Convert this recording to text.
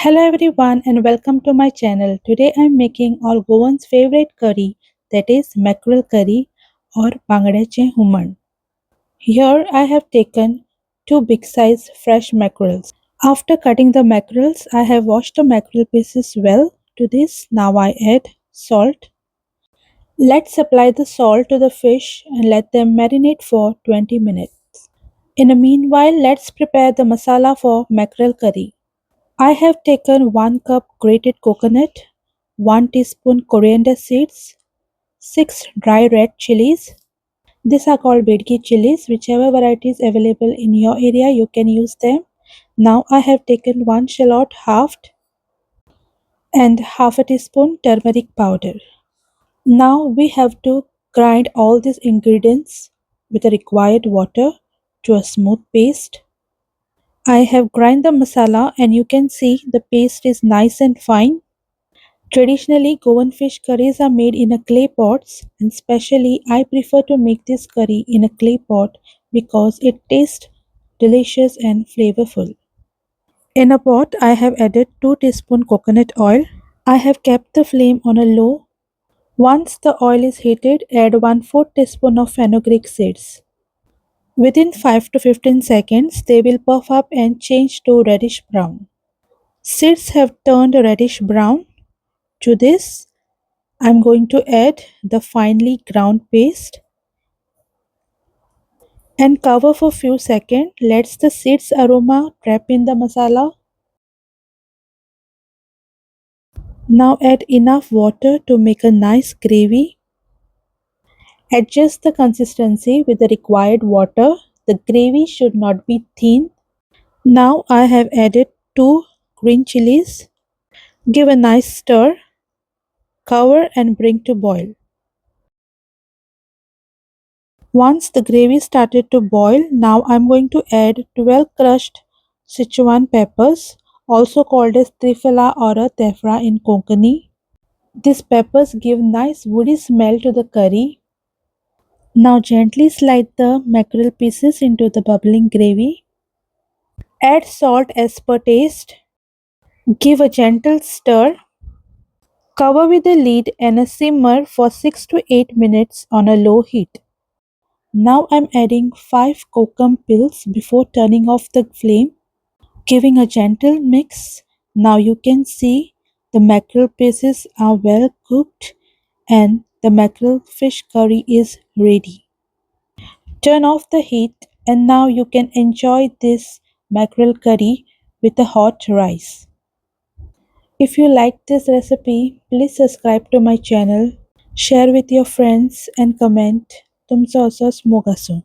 Hello everyone and welcome to my channel. Today I am making all Goan's favorite curry, that is mackerel curry or bangadache human. Here I have taken two big size fresh mackerels. After cutting the mackerels, I have washed the mackerel pieces well. To this now I add salt. Let's apply the salt to the fish and let them marinate for 20 minutes. In the meanwhile, let's prepare the masala for mackerel curry. I have taken 1 cup grated coconut, 1 teaspoon coriander seeds, 6 dry red chillies. These are called bedgi chillies. Whichever variety is available in your area, you can use them. Now I have taken 1 shallot halved and half a teaspoon turmeric powder. Now we have to grind all these ingredients with the required water to a smooth paste. I have grind the masala and you can see the paste is nice and fine. Traditionally, Goan fish curries are made in a clay pots, and specially I prefer to make this curry in a clay pot because it tastes delicious and flavorful. In a pot, I have added 2 teaspoon coconut oil. I have kept the flame on a low. Once the oil is heated, add 1/4 teaspoon of fenugreek seeds. Within 5 to 15 seconds, they will puff up and change to reddish brown. Seeds have turned reddish brown. To this, I'm going to add the finely ground paste and cover for few seconds. Let the seeds aroma trap in the masala. Now add enough water to make a nice gravy. Adjust the consistency with the required water. The gravy should not be thin. Now I have added 2 green chilies. Give a nice stir. Cover and bring to boil. Once the gravy started to boil, now I'm going to add 12 crushed Sichuan peppers, also called as trifala or a tefra in Konkani. These peppers give nice woody smell to the curry. Now gently slide the mackerel pieces into the bubbling gravy. Add salt as per taste. Give a gentle stir. Cover with a lid and simmer for 6 to 8 minutes on a low heat. Now I'm adding 5 kokum pills before turning off the flame, giving a gentle mix. Now you can see the mackerel pieces are well cooked and the mackerel fish curry is ready. Turn off the heat and now you can enjoy this mackerel curry with a hot rice. If you like this recipe, please subscribe to my channel, share with your friends and comment. तुमचं असंच मोग असो.